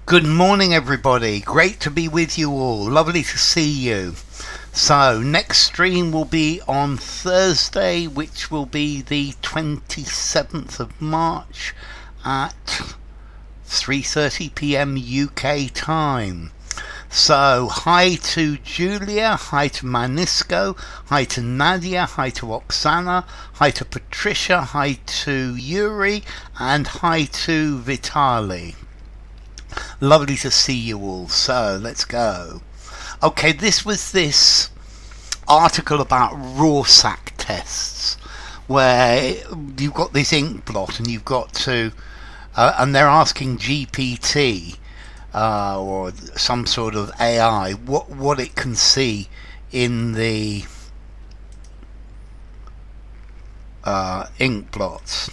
Good morning, everybody. Great to be with you all. Lovely to see you. So, next stream will be on Thursday, which will be the 27th of March at 3:30 p.m. UK time. So, hi to Julia, hi to Manisco, hi to Nadia, hi to Oksana, hi to Patricia, hi to Yuri, and hi to Vitali. Lovely to see you all. So let's go. Okay, this was this article about Rorschach tests where you've got this ink blot and you've got to and they're asking GPT or some sort of AI what it can see in the ink blots.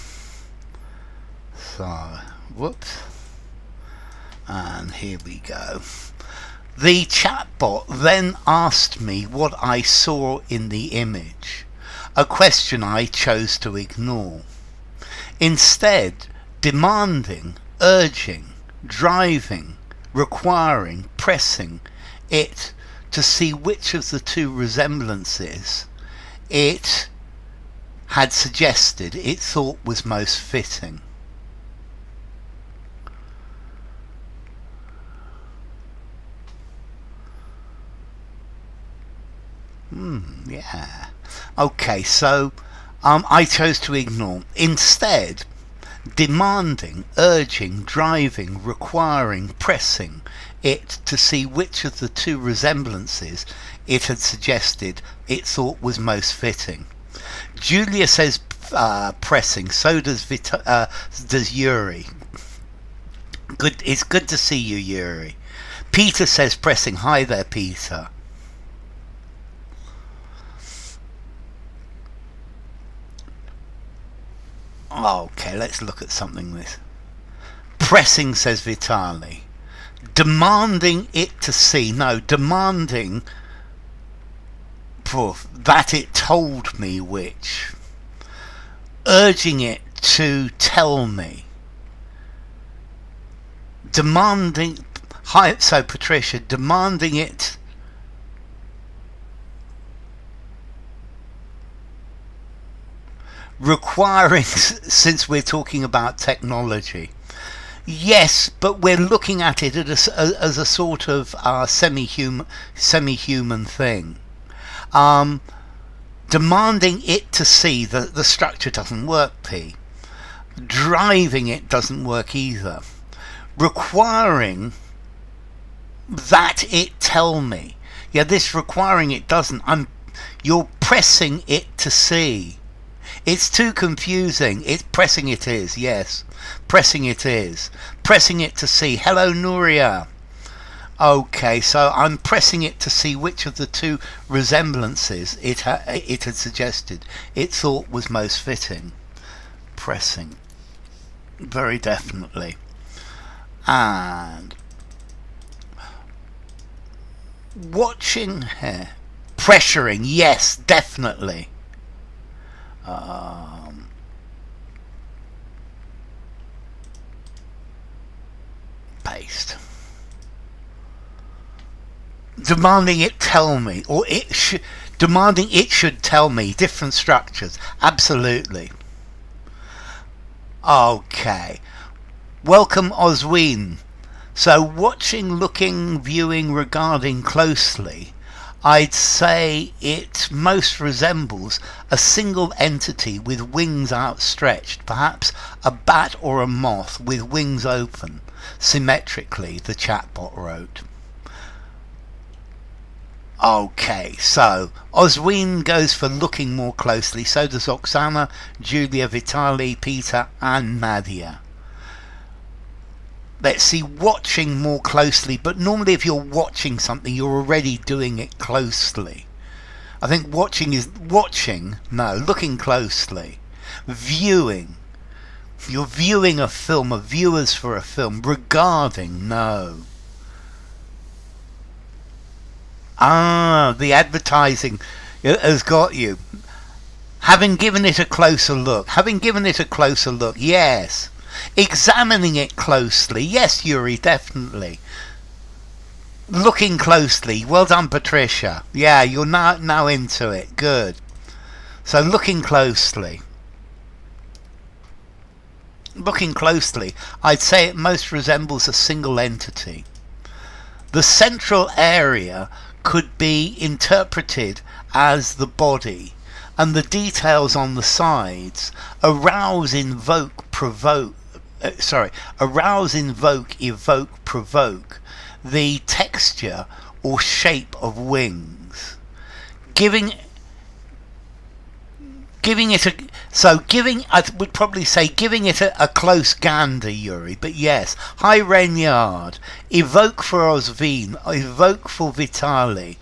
So whoops. And here we go. The chatbot then asked me what I saw in the image, a question I chose to ignore. Instead, demanding, urging, driving, requiring, pressing it to see which of the two resemblances it had suggested it thought was most fitting. Yeah. Okay, so I chose to ignore. Instead, demanding, urging, driving, requiring, pressing it to see which of the two resemblances it had suggested it thought was most fitting. Julia says pressing, so does Yuri. Good. It's good to see you, Yuri. Peter says pressing. Hi there, Peter. Okay, let's look at something with pressing, says Vitali. Demanding it to see. No, demanding that it told me which. Urging it to tell me. Demanding. Hi, so Patricia, demanding it. Requiring, since we're talking about technology. Yes, but we're looking at it as a sort of semi-human thing. Demanding it to see that the structure doesn't work, P. Driving it doesn't work either. Requiring that it tell me. Yeah, this requiring it doesn't. You're pressing it to see. It's too confusing. It's pressing it is, yes. Pressing it is. Pressing it to see. Hello, Nuria. Okay, so I'm pressing it to see which of the two resemblances it had suggested it thought was most fitting. Pressing. Very definitely. And watching here. Pressuring, yes, definitely. Paste. Demanding it tell me, or demanding it should tell me different structures. Absolutely. Okay. Welcome, Osween. So watching, looking, viewing, regarding closely, I'd say it most resembles a single entity with wings outstretched, perhaps a bat or a moth with wings open, symmetrically, the chatbot wrote. Okay, so Osween goes for looking more closely, so does Oksana, Julia, Vitali, Peter and Nadia. Let's see, watching more closely, but normally if you're watching something, you're already doing it closely. I think watching is looking closely. Viewing. You're viewing a film, viewers for a film. Regarding, no. The advertising has got you. Having given it a closer look, yes. Examining it closely. Yes, Yuri, definitely. Looking closely. Well done, Patricia. Yeah, you're now into it. Good. So looking closely. Looking closely, I'd say it most resembles a single entity. The central area could be interpreted as the body, and the details on the sides arouse, invoke, provoke. Arouse, invoke, evoke, provoke the texture or shape of wings, giving it a, I would probably say giving it a close gander, Yuri, but yes. Hi, Renyard. Evoke for Osvin, evoke for Vitali.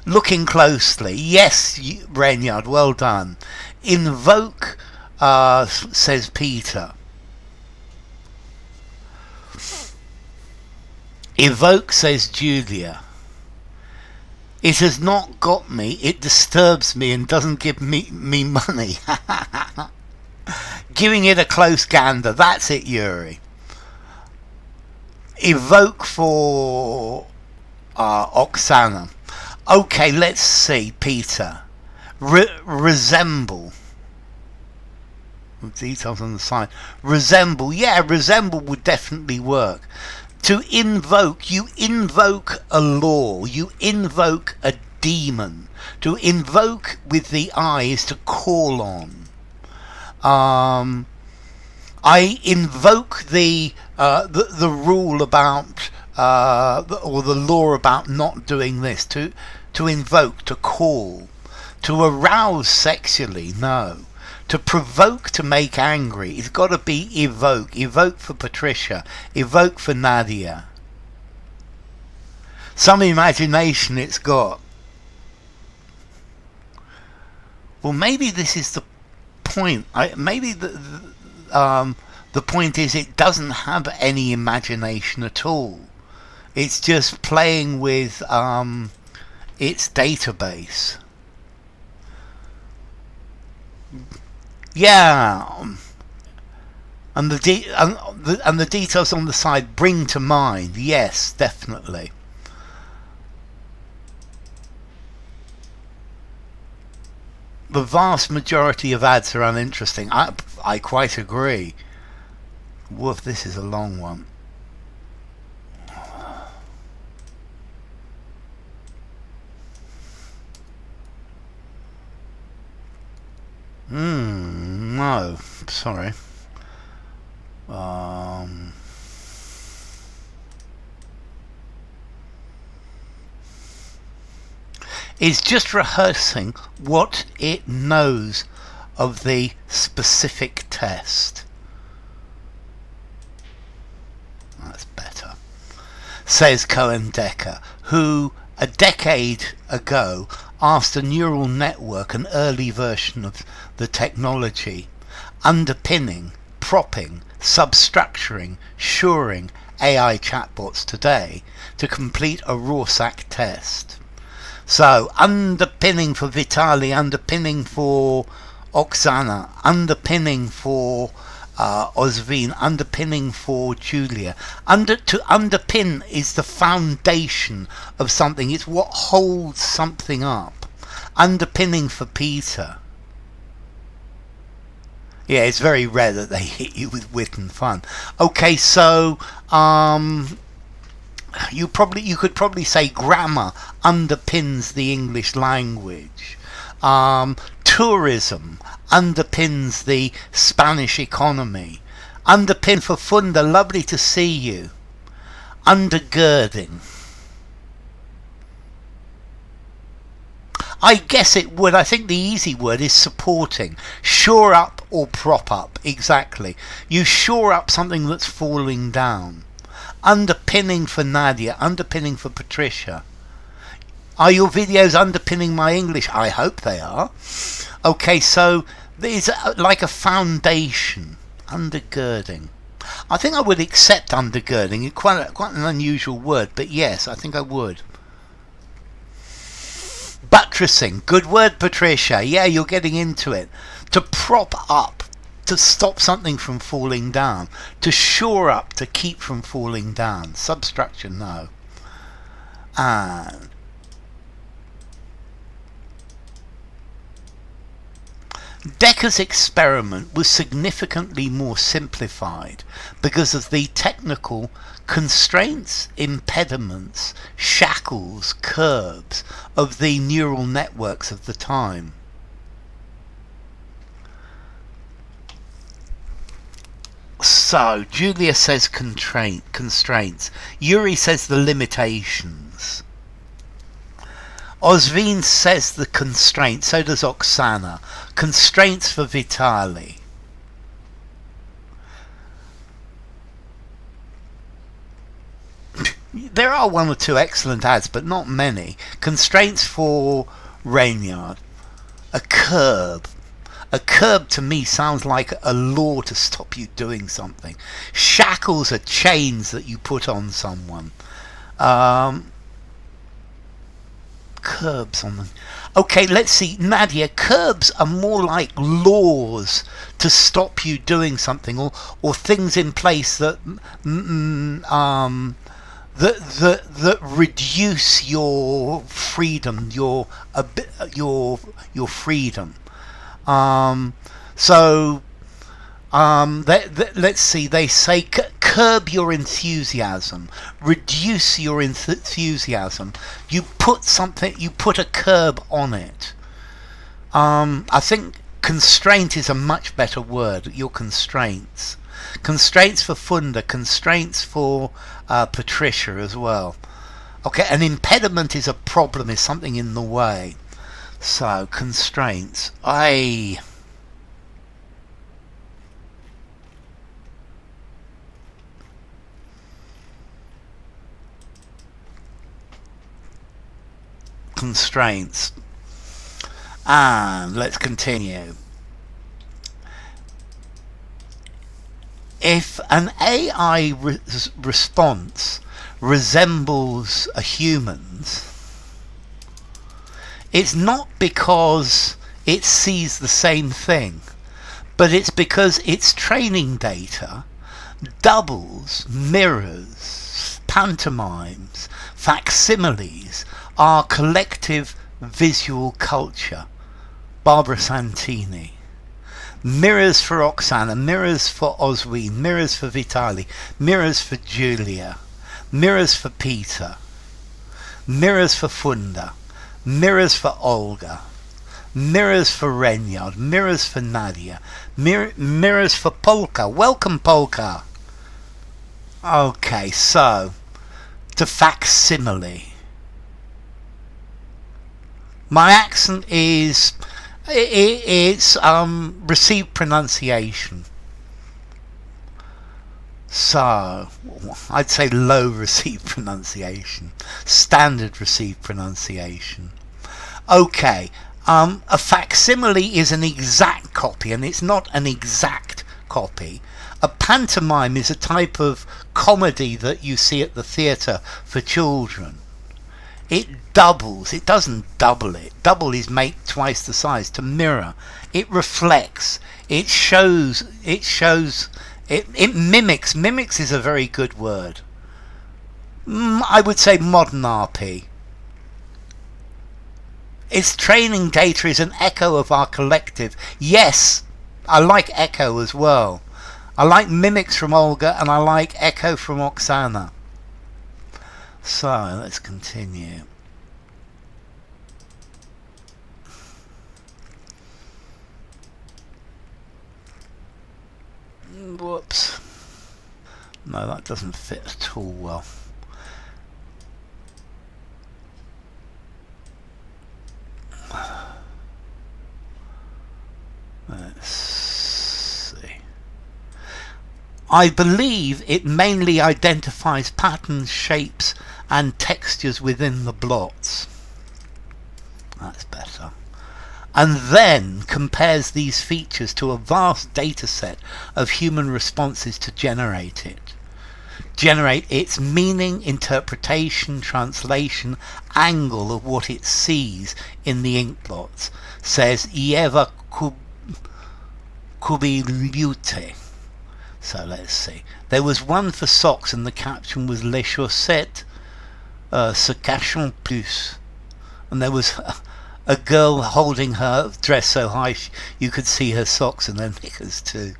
Looking closely. Yes, Renyard, well done. Invoke, says Peter. Evoke, says Julia. It has not got me, it disturbs me and doesn't give me money. Giving it a close gander, that's it, Yuri. Evoke for Oksana. Okay, let's see, Peter. Resemble. Details on the side. Resemble, yeah, resemble would definitely work. To invoke, you invoke a law, you invoke a demon. To invoke with the eye is to call on. I invoke the rule about, or the law about not doing this. To invoke, to call. To arouse sexually, no. To provoke, to make angry, it's got to be evoke. Evoke for Patricia. Evoke for Nadia. Some imagination it's got. Well, maybe this is the point. Maybe the point is it doesn't have any imagination at all. It's just playing with its database. Yeah, and the details on the side bring to mind. Yes, definitely. The vast majority of ads are uninteresting. I quite agree. Woof, this is a long one. No, sorry. It's just rehearsing what it knows of the specific test. That's better. Says Cohen Decker, who a decade ago asked a neural network, an early version of the technology, underpinning, propping, substructuring, shoring AI chatbots today to complete a Rorschach test. So, underpinning for Vitali, underpinning for Oksana, underpinning for Osvin, underpinning for Julia. To underpin is the foundation of something. It's what holds something up. Underpinning for Peter. Yeah, it's very rare that they hit you with wit and fun. Okay, so you could probably say grammar underpins the English language. Tourism underpins the Spanish economy. Underpin for Funda, lovely to see you. Undergirding. I guess it would. I think the easy word is supporting. Shore up or prop up. Exactly. You shore up something that's falling down. Underpinning for Nadia. Underpinning for Patricia. Are your videos underpinning my English? I hope they are. Okay, so there's like a foundation. Undergirding. I think I would accept undergirding. It's quite an unusual word, but yes, I think I would. Buttressing. Good word, Patricia. Yeah, you're getting into it. To prop up. to stop something from falling down, to shore up, to keep from falling down. Substructure, no. And Decker's experiment was significantly more simplified because of the technical constraints, impediments, shackles, curbs of the neural networks of the time. So, Julia says constraints. Yuri says the limitations. Osvin says the constraints. So does Oksana. Constraints for Vitali. There are one or two excellent ads, but not many. Constraints for Rainyard. A curb. A curb to me sounds like a law to stop you doing something. Shackles are chains that you put on someone. Curbs on them. Okay, let's see. Nadia, curbs are more like laws to stop you doing something, or things in place that that reduce your freedom, your freedom. Let's see, they say curb your enthusiasm, reduce your enthusiasm. You put a curb on it. I think constraint is a much better word. Your constraints. Constraints for Funda, constraints for Patricia as well. Okay, an impediment is a problem, is something in the way. So, constraints. Constraints. And let's continue. If an AI response resembles a human's, it's not because it sees the same thing, but it's because its training data doubles, mirrors, pantomimes, facsimiles, our collective visual culture. Barbara Santini. Mirrors for Oksana, mirrors for Oswin, mirrors for Vitali, mirrors for Julia, mirrors for Peter, mirrors for Funda, mirrors for Olga, mirrors for Renyard, mirrors for Nadia, mirrors for Polka. Welcome, Polka. Okay, so to facsimile. My accent is it's received pronunciation. So I'd say low received pronunciation, standard received pronunciation. Okay, a facsimile is an exact copy, and it's not an exact copy. A pantomime is a type of comedy that you see at the theatre for children. It doubles. It doesn't double it. Double is make twice the size. To mirror, it reflects. It shows. It mimics. Mimics is a very good word. I would say modern RP. Its training data is an echo of our collective. Yes, I like echo as well. I like mimics from Olga, and I like echo from Oksana. So, let's continue. Whoops. No, that doesn't fit at all well. Let's see. I believe it mainly identifies patterns, shapes, and textures within the blots. That's better. And then compares these features to a vast data set of human responses to generate it. Generate its meaning, interpretation, translation, angle of what it sees in the inkblots, says Ieva cubilute. So let's see. There was one for socks and the caption was Les chaussettes se cachent plus. And there was a girl holding her dress so high you could see her socks and her knickers too.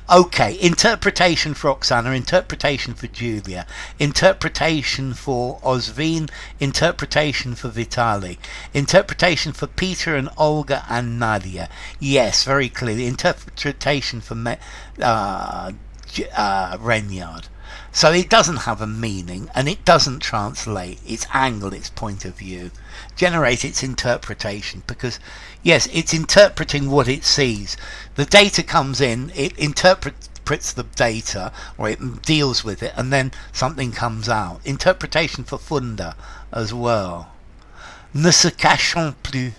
Okay, interpretation for Oksana, interpretation for Julia, interpretation for Ozvin, interpretation for Vitali, interpretation for Peter and Olga and Nadia. Yes, very clearly. Interpretation for Renyard. So it doesn't have a meaning and it doesn't translate its angle, its point of view, generate its interpretation, because yes, it's interpreting what it sees. The data comes in, it interprets the data, or it deals with it, and then something comes out. Interpretation for Funda as well. Ne se cachons plus.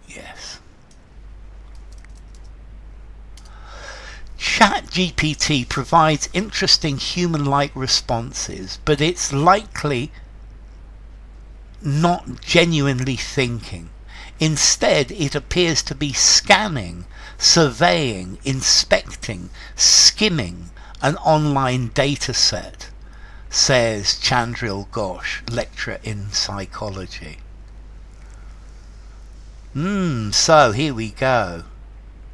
Yes. ChatGPT provides interesting human-like responses, but it's likely not genuinely thinking. Instead, it appears to be scanning, surveying, inspecting, skimming an online data set, says Chandril Ghosh, lecturer in psychology. So here we go.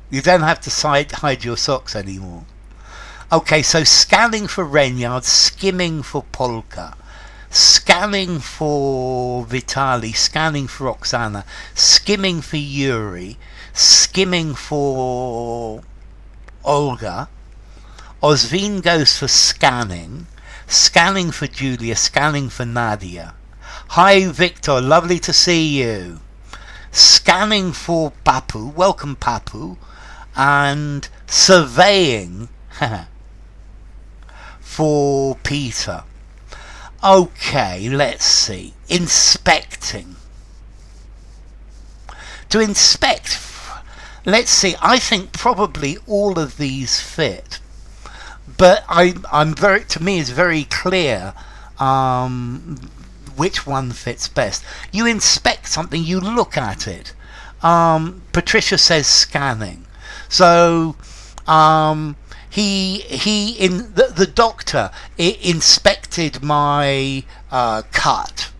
You don't have to hide your socks anymore. Okay, so scanning for Renyard, skimming for Polka, scanning for Vitali, scanning for Oksana, skimming for Yuri, skimming for Olga. Ozvin goes for scanning, scanning for Julia, scanning for Nadia. Hi Victor, lovely to see you. Scanning for Papu, welcome Papu, and surveying for Peter. Okay, let's see. Inspecting. To inspect, let's see, I think probably all of these fit. But to me it's very clear which one fits best. You inspect something, you look at it. Patricia says scanning. So the doctor inspected my cut,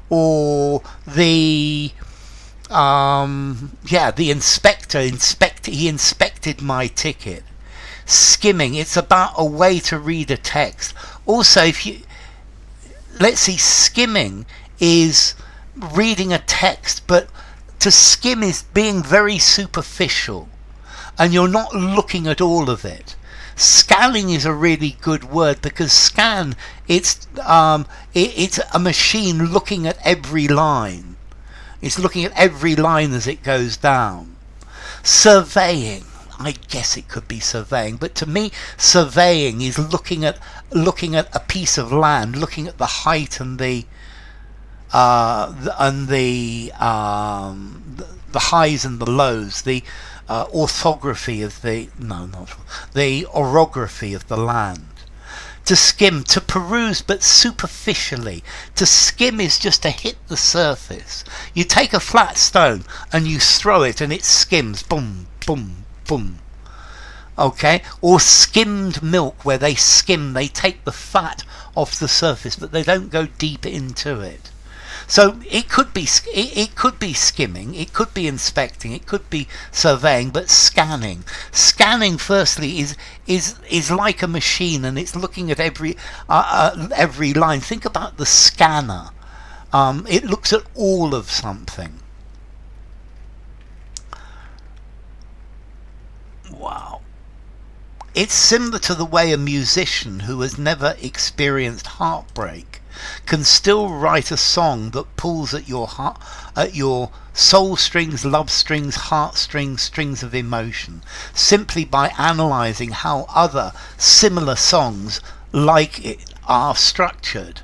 or the inspector he inspected my ticket. Skimming, it's about a way to read a text. Also, let's see, skimming is reading a text, but to skim is being very superficial and you're not looking at all of it. Scanning is a really good word, because scan, it's a machine looking at every line. It's looking at every line as it goes down. Surveying, I guess it could be surveying, but to me surveying is looking at a piece of land, looking at the height and the highs and the lows, the orthography of the orography of the land. To skim, to peruse, but superficially. To skim is just to hit the surface. You take a flat stone and you throw it and it skims, boom, boom, boom. Okay, or skimmed milk, where they skim, they take the fat off the surface, but they don't go deep into it. So it could be skimming, it could be inspecting, it could be surveying, but scanning. Scanning, firstly, is like a machine, and it's looking at every line. Think about the scanner. It looks at all of something. Wow. It's similar to the way a musician who has never experienced heartbreak can still write a song that pulls at your heart, at your soul strings, love strings, heart strings, strings of emotion, simply by analysing how other similar songs like it are structured.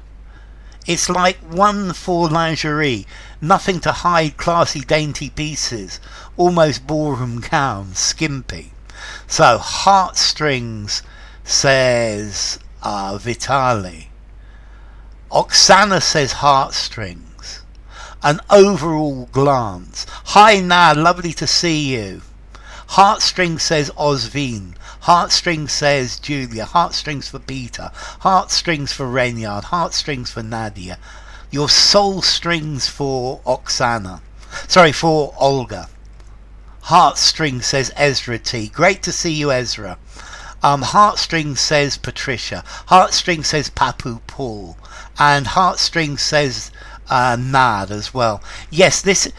It's like one for lingerie, nothing to hide classy dainty pieces, almost ballroom gowns, skimpy. So heartstrings, says Vitali. Oksana says heartstrings. An overall glance. Hi Nad, lovely to see you. Heartstrings says Osvin. Heartstrings says Julia. Heartstrings for Peter. Heartstrings for Renyard. Heartstrings for Nadia. Your soul strings for Oksana. Sorry, for Olga. Heartstrings says Ezra T. Great to see you, Ezra. Heartstrings says Patricia. Heartstrings says Papu Paul. And Heartstrings says Nad as well. Yes, this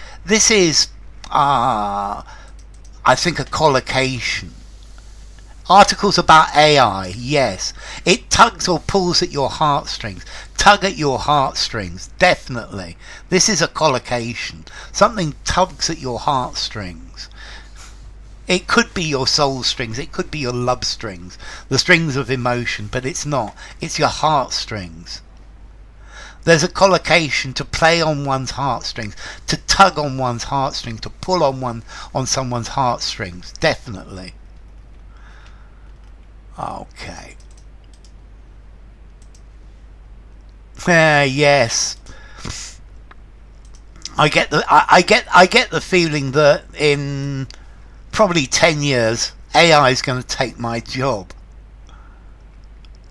is I think a collocation. Articles about AI, yes. It tugs or pulls at your heartstrings. Tug at your heartstrings, definitely. This is a collocation. Something tugs at your heartstrings. It could be your soul strings, it could be your love strings, the strings of emotion, but it's not. It's your heartstrings. There's a collocation to play on one's heartstrings, to tug on one's heartstrings, to pull on someone's heartstrings, definitely. Okay. Yes. I get the feeling that in probably 10 years AI is going to take my job.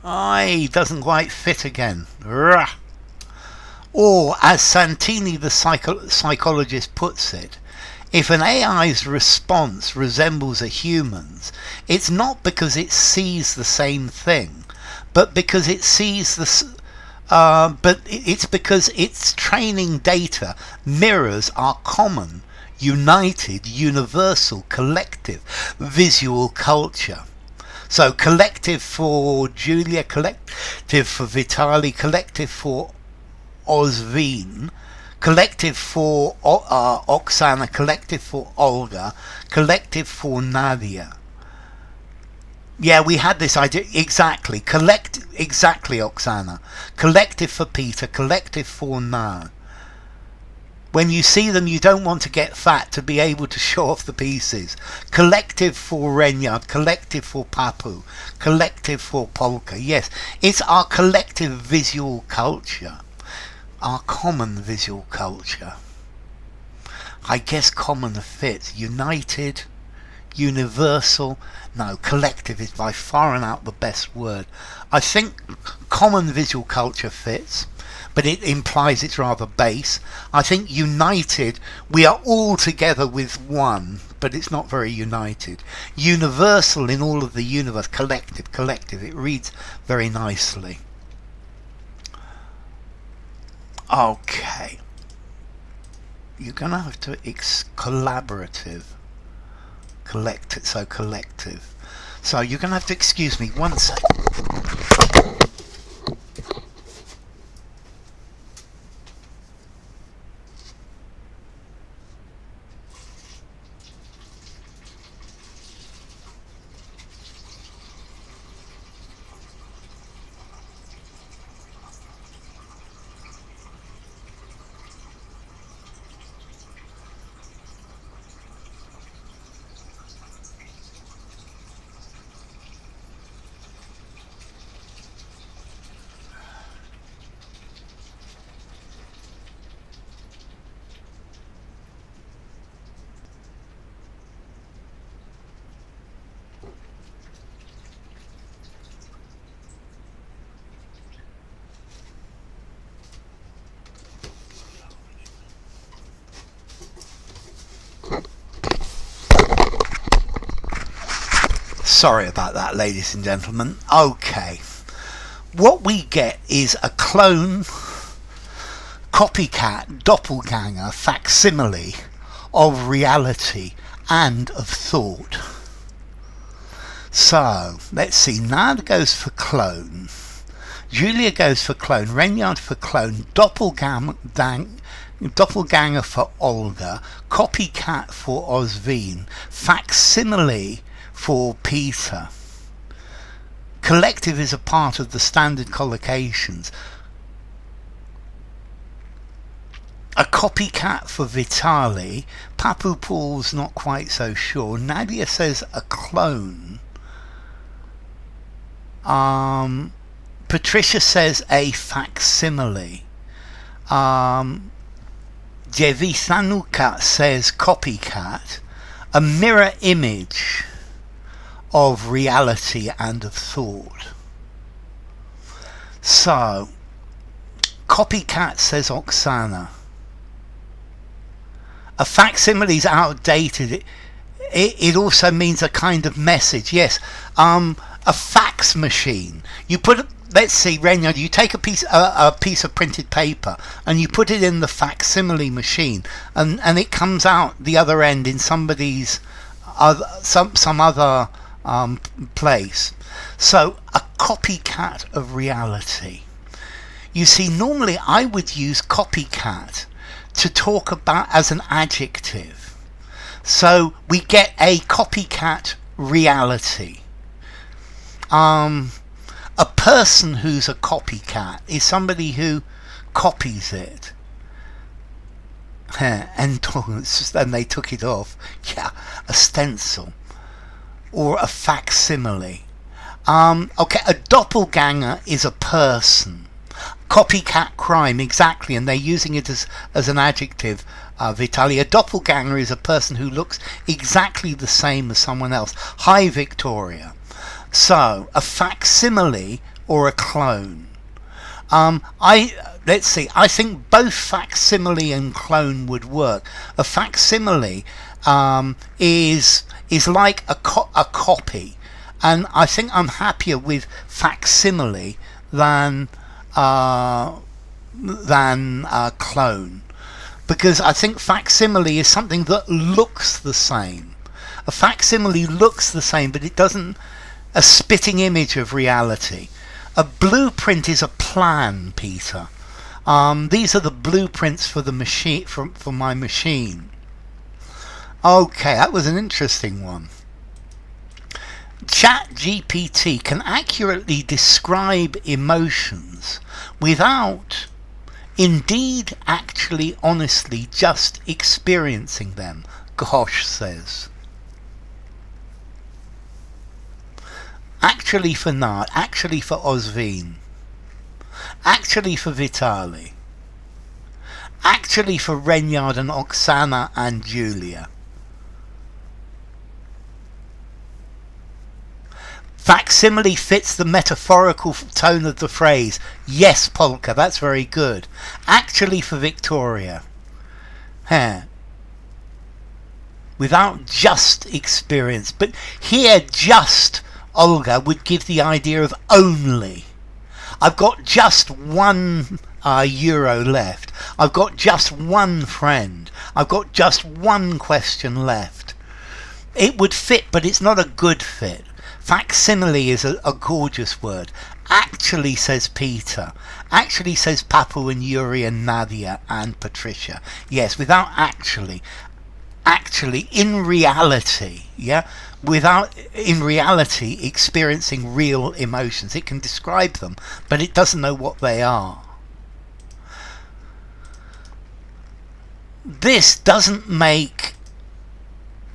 Doesn't quite fit again. Rah. Or as Santini the psychologist puts it, if an AI's response resembles a human's, it's not because it sees the same thing, but because it sees it's because its training data mirrors our common, united, universal, collective visual culture. So collective for Julia, collective for Vitali, collective for Osvin, collective for Oksana, collective for Olga, collective for Nadia. Yeah, we had this idea. Exactly. Exactly, Oksana. Collective for Peter, collective for Na. When you see them, you don't want to get fat to be able to show off the pieces. Collective for Renyard, collective for Papu, collective for Polka. Yes, it's our collective visual culture. Our common visual culture. I guess common fits. United, universal. No, collective is by far and out the best word. I think common visual culture fits, but it implies it's rather base. I think united, we are all together with one, but it's not very united. Universal in all of the universe. Collective. It reads very nicely. Okay, you're gonna have to collaborative, collective. So you're gonna have to excuse me one second. Sorry about that, ladies and gentlemen. Okay, what we get is a clone, copycat, doppelganger, facsimile of reality and of thought. So let's see. Nad goes for clone, Julia goes for clone, Renyard for clone, doppelganger for Olga, copycat for Osvin, facsimile for Peter. Collective is a part of the standard collocations. A copycat for Vitali. Papu Paul's not quite so sure. Nadia says a clone. Patricia says a facsimile. Jevisanuka says copycat. A mirror image of reality and of thought. So, copycat says Oksana. A facsimile is outdated. It also means a kind of message. Yes, a fax machine. You put, let's see, Renya, you take a piece of printed paper and you put it in the facsimile machine, and it comes out the other end in somebody's some other place. So a copycat of reality. You see, normally I would use copycat to talk about as an adjective. So we get a copycat reality. A person who's a copycat is somebody who copies it. And they took it off. Yeah, a stencil or a facsimile. Okay, a doppelganger is a person. Copycat crime, exactly, and they're using it as an adjective, Vitaly. A doppelganger is a person who looks exactly the same as someone else. Hi, Victoria. So, a facsimile or a clone. Let's see, I think both facsimile and clone would work. A facsimile is like a copy, and I think I'm happier with facsimile than clone, because I think facsimile is something that looks the same. A facsimile looks the same, but it doesn't. A spitting image of reality. A blueprint is a plan, Peter. These are the blueprints for the machine, for my machine. Okay, that was an interesting one. ChatGPT can accurately describe emotions without, indeed, actually, honestly, just experiencing them, Gosh says. Actually for Nard, actually for Ozveen, actually for Vitaly, actually for Renyard and Oksana and Julia. Facsimile fits the metaphorical tone of the phrase. Yes, Polka, that's very good. Actually for Victoria. Without just experience. But here just, Olga, would give the idea of only. I've got just €1 left. I've got just one friend. I've got just one question left. It would fit, but it's not a good fit. Facsimile is a gorgeous word. Actually, says Peter. Actually, says Papu and Yuri and Nadia and Patricia. Yes, without actually. Actually, in reality, yeah? Without, in reality, experiencing real emotions. It can describe them, but it doesn't know what they are. This doesn't make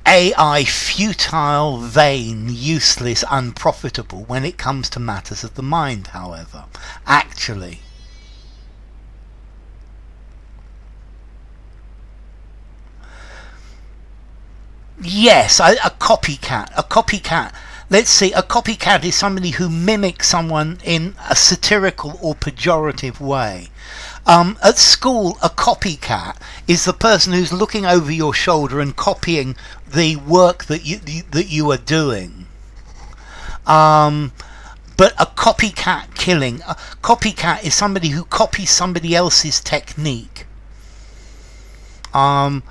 AI futile, vain, useless, unprofitable when it comes to matters of the mind, however. Actually. Yes, a copycat. A copycat. Let's see, a copycat is somebody who mimics someone in a satirical or pejorative way. At school, a copycat is the person who's looking over your shoulder and copying the work that you are doing. But a copycat killing, a copycat is somebody who copies somebody else's technique. A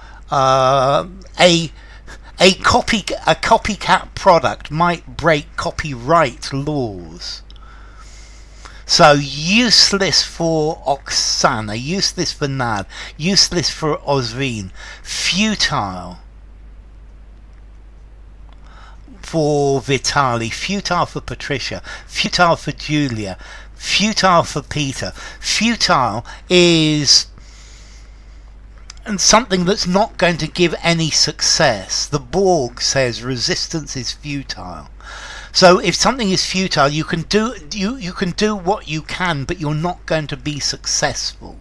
copycat product might break copyright laws. So useless for Oksana, useless for Nad, useless for Ozveen, futile for Vitaly, futile for Patricia, futile for Julia, futile for Peter. Futile is something that's not going to give any success. The Borg says resistance is futile. So if something is futile, you can do what you can, but you're not going to be successful.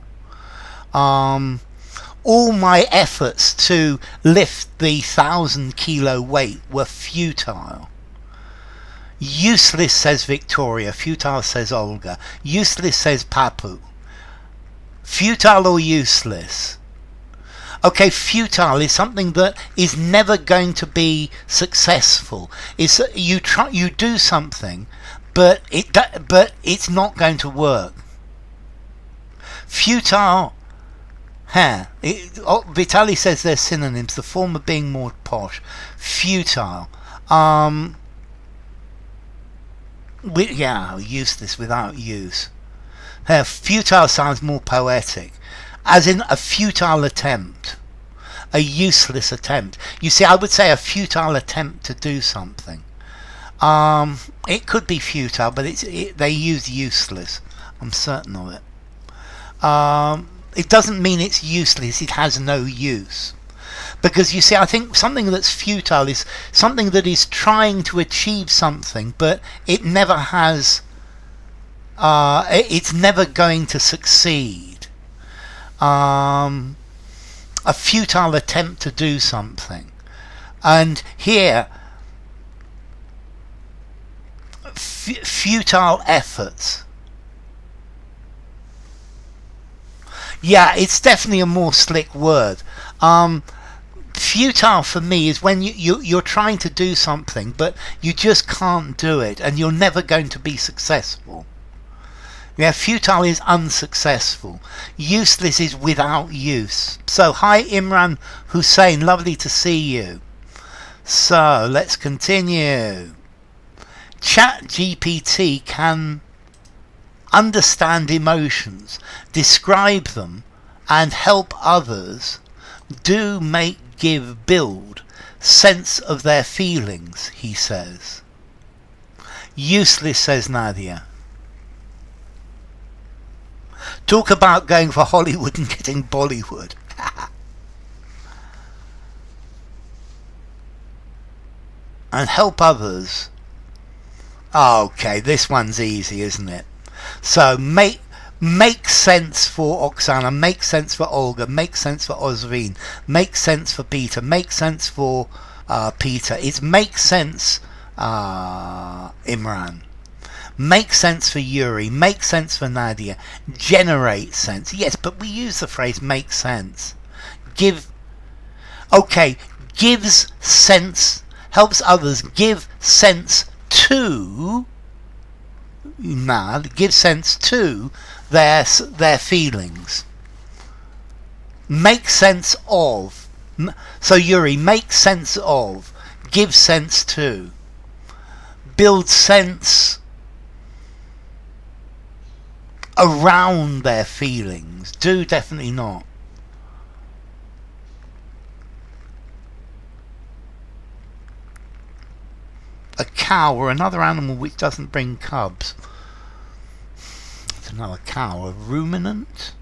All my efforts to lift the 1,000-kilo weight were futile. Useless, says Victoria. Futile, says Olga. Useless, says Papu. Futile or useless? Okay, futile is something that is never going to be successful. It's you do something, but it's not going to work. Futile. Vitaly says they're synonyms, the former being more posh. Futile. Useless, without use. Futile sounds more poetic. As in a futile attempt. A useless attempt. You see, I would say a futile attempt to do something. It could be futile, but they use useless. I'm certain of it. It doesn't mean it's useless, it has no use. Because you see, I think something that's futile is something that is trying to achieve something, but it never has, it's never going to succeed. A futile attempt to do something. And here, futile efforts. Yeah, it's definitely a more slick word. Futile for me is when you're trying to do something, but you just can't do it, and you're never going to be successful. Yeah, futile is unsuccessful. Useless is without use. So, hi Imran Hussein, lovely to see you. So, let's continue. ChatGPT can understand emotions, describe them, and help others do, make, give, build sense of their feelings, he says. Useless, says Nadia. Talk about going for Hollywood and getting Bollywood. And help others. Okay, this one's easy, isn't it? So make sense for Oksana, make sense for Olga, make sense for Ozvin, make sense for Peter, make sense for Peter. It's make sense, Imran. Make sense for Yuri, make sense for Nadia, generate sense. Yes, but we use the phrase make sense. Gives sense, helps others give sense to, give sense to their feelings. Make sense of. So Yuri, make sense of, give sense to, build sense around their feelings. Do definitely not. A cow or another animal which doesn't bring cubs. I don't know, a cow, a ruminant?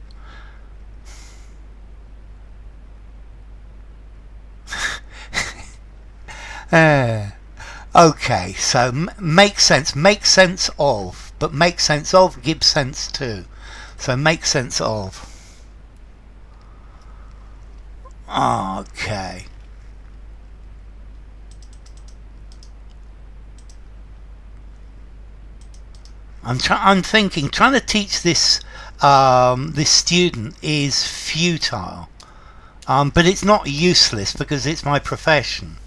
Okay, so make sense of, but make sense of, give sense to. So make sense of. Okay. I'm thinking, trying to teach this this student is futile, but it's not useless because it's my profession.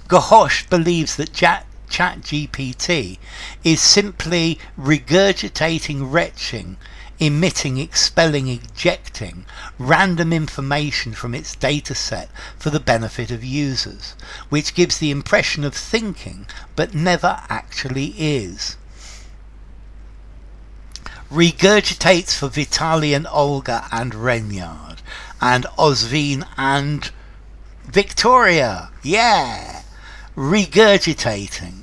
Gahosh believes that ChatGPT is simply regurgitating, retching, emitting, expelling, ejecting random information from its data set for the benefit of users, which gives the impression of thinking but never actually is. Regurgitates for Vitaly and Olga and Renyard and Ozvin and Victoria. Yeah, regurgitating.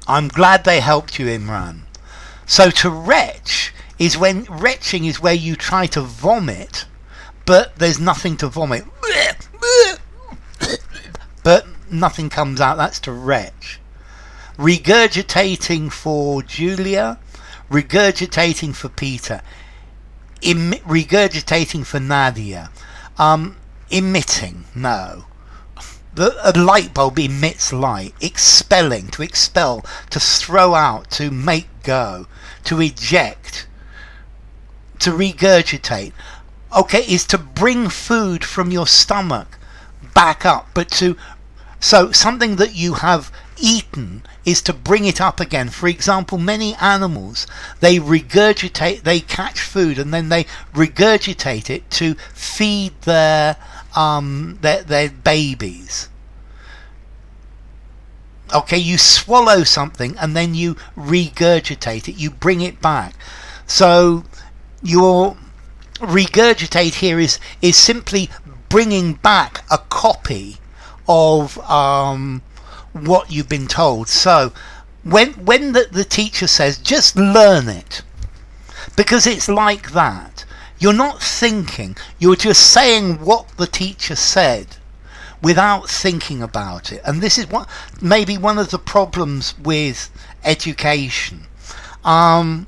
I'm glad they helped you, Imran. So to retch is when retching is where you try to vomit, but there's nothing to vomit. but nothing comes out. That's to retch. Regurgitating for Julia, regurgitating for Peter, regurgitating for Nadia. Emitting, no. A light bulb emits light. Expelling, to expel, to throw out, to make go, to eject, to regurgitate. Okay, is to bring food from your stomach back up, but so something that you have eaten is to bring it up again. For example, many animals, they regurgitate, they catch food and then they regurgitate it to feed their babies. Okay, you swallow something and then you regurgitate it, you bring it back. So your regurgitate here is simply bringing back a copy of what you've been told. So when the teacher says just learn it, because it's like that, you're not thinking, you're just saying what the teacher said without thinking about it. And this is what maybe one of the problems with education. When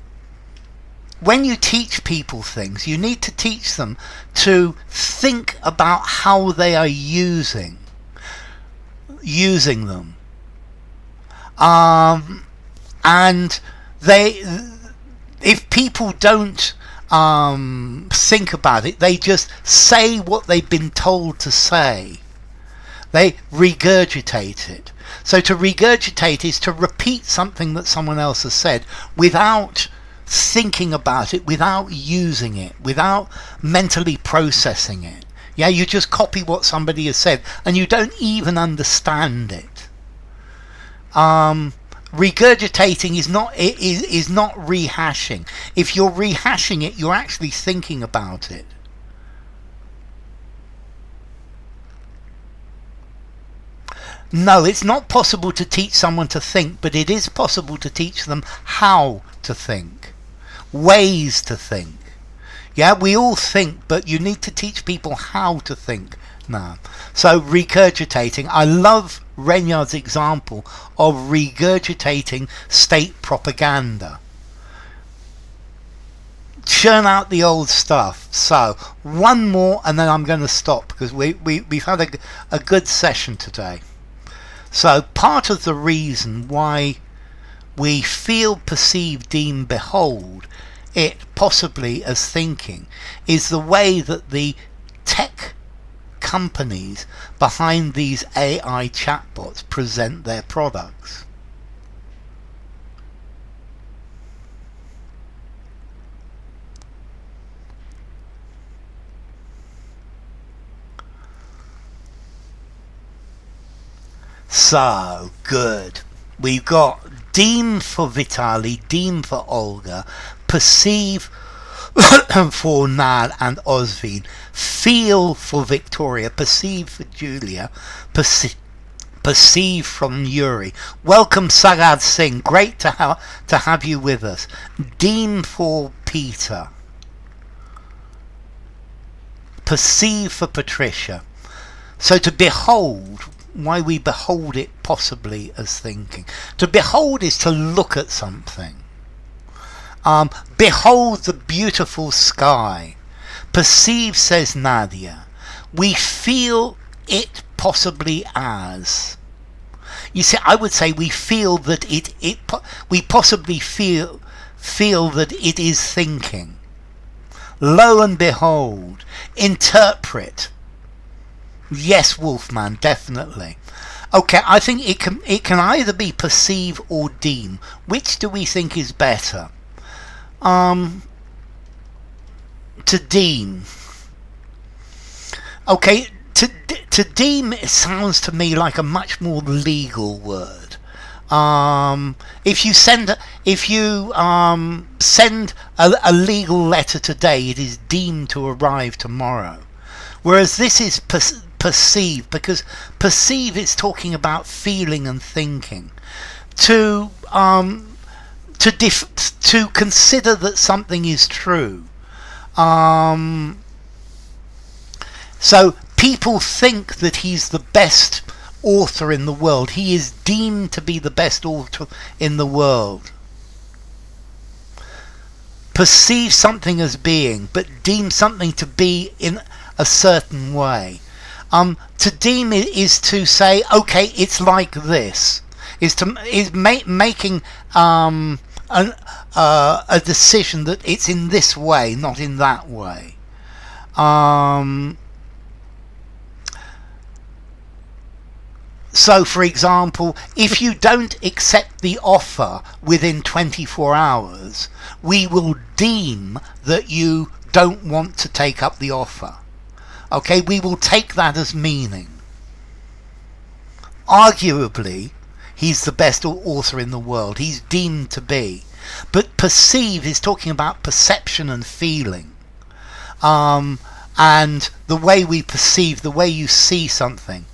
you teach people things, you need to teach them to think about how they are using them. And if people don't think about it, they just say what they've been told to say. They regurgitate it. So to regurgitate is to repeat something that someone else has said without thinking about it, without using it, without mentally processing it. Yeah, you just copy what somebody has said and you don't even understand it. Regurgitating is not rehashing. If you're rehashing it, you're actually thinking about it. No, it's not possible to teach someone to think, but it is possible to teach them how to think, ways to think. Yeah, we all think, but you need to teach people how to think now. So regurgitating, I love Regnard's example of regurgitating state propaganda. Churn out the old stuff. So one more and then I'm going to stop, because we've had a good session today. So part of the reason why we feel, perceive, deem, behold it possibly as thinking is the way that the tech companies behind these AI chatbots present their products. So good. We've got deem for Vitali, deem for Olga, perceive for Nad and Osvin, feel for Victoria, perceive for Julia, perceive from Yuri. Welcome Sagad Singh, great to have you with us. Deem for Peter, perceive for Patricia. So to behold, why we behold it possibly as thinking. To behold is to look at something. Behold the beautiful sky. Perceive, says Nadia. We feel it possibly as. You see, I would say we feel that we possibly feel that it is thinking. Lo and behold. Interpret. Yes, Wolfman, definitely. Okay, I think it can either be perceive or deem. Which do we think is better? To deem. Okay, to deem, it sounds to me like a much more legal word. If you send a legal letter today, it is deemed to arrive tomorrow. Whereas this is perceive, because perceive is talking about feeling and thinking. To consider that something is true. So People think that he's the best author in the world. He is deemed to be the best author in the world. Perceive something as being, but deem something to be in a certain way. To deem it is to say, okay, it's like this. Is making a decision that it's in this way, not in that way. So, for example, if you don't accept the offer within 24 hours, we will deem that you don't want to take up the offer. Okay, we will take that as meaning. Arguably, he's the best author in the world. He's deemed to be. But perceive is talking about perception and feeling. And the way we perceive, the way you see something.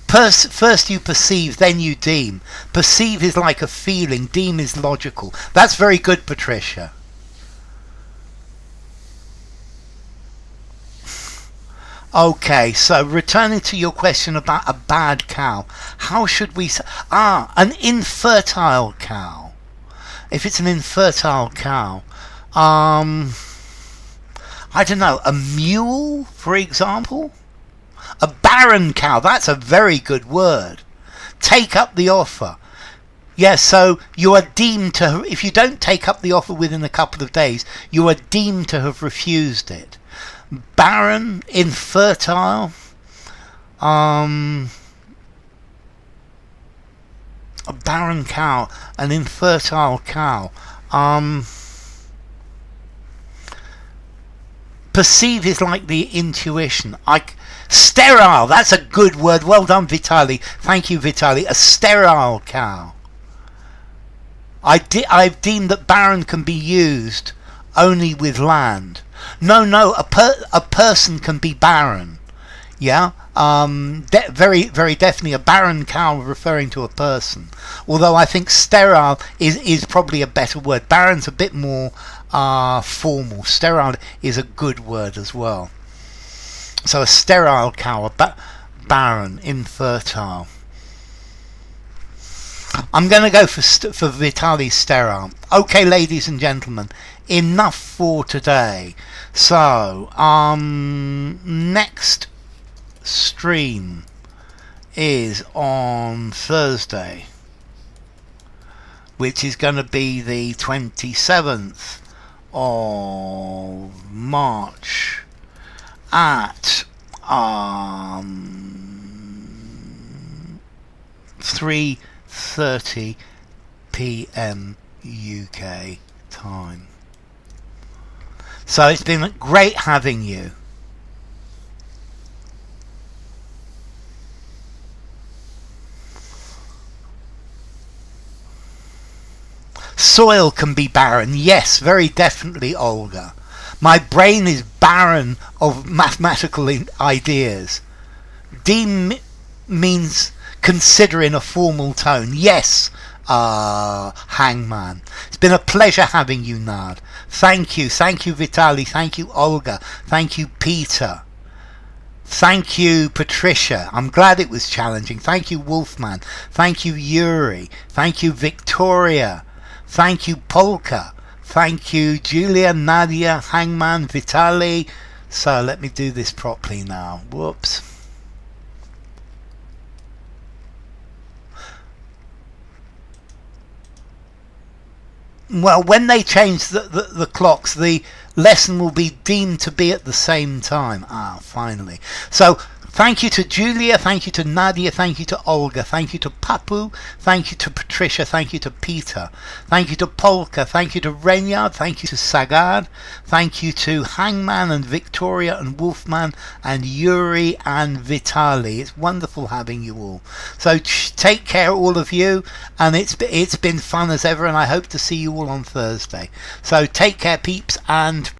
First you perceive, then you deem. Perceive is like a feeling, deem is logical. That's very good, Patricia. Okay, so returning to your question about a bad cow. How should we say... an infertile cow. If it's an infertile cow, I don't know, a mule, for example? A barren cow, that's a very good word. Take up the offer. Yes, so you are deemed to, if you don't take up the offer within a couple of days, you are deemed to have refused it. Barren, infertile, a barren cow, an infertile cow. Perceive is like the intuition. Sterile, that's a good word. Well done, Vitali. Thank you, Vitali. A sterile cow. I've deemed that barren can be used only with land. No, a person can be barren. Yeah, very, very definitely a barren cow referring to a person. Although I think sterile is probably a better word. Barren's a bit more formal. Sterile is a good word as well. So a sterile cow, barren, infertile. I'm going to go for Vitali sterile. Okay, ladies and gentlemen, enough for today. So, next stream is on Thursday, which is going to be the 27th of March at 3:30 p.m. UK time. So it's been great having you. Soil can be barren. Yes, very definitely, Olga. My brain is barren of mathematical ideas. Deem means consider in a formal tone. Yes, Hangman. It's been a pleasure having you, Nad. Thank you, Vitali. Thank you, Olga. Thank you, Peter. Thank you, Patricia. I'm glad it was challenging. Thank you, Wolfman. Thank you, Yuri. Thank you, Victoria. Thank you, Polka. Thank you, Julia, Nadia, Hangman, Vitali. So let me do this properly now. Whoops. Well, when they change the clocks, the lesson will be deemed to be at the same time. Finally. So, thank you to Julia, thank you to Nadia, thank you to Olga, thank you to Papu, thank you to Patricia, thank you to Peter, thank you to Polka, thank you to Renyard, thank you to Sagad, thank you to Hangman and Victoria and Wolfman and Yuri and Vitali. It's wonderful having you all. So take care, all of you, and it's been fun as ever, and I hope to see you all on Thursday. So take care, peeps, and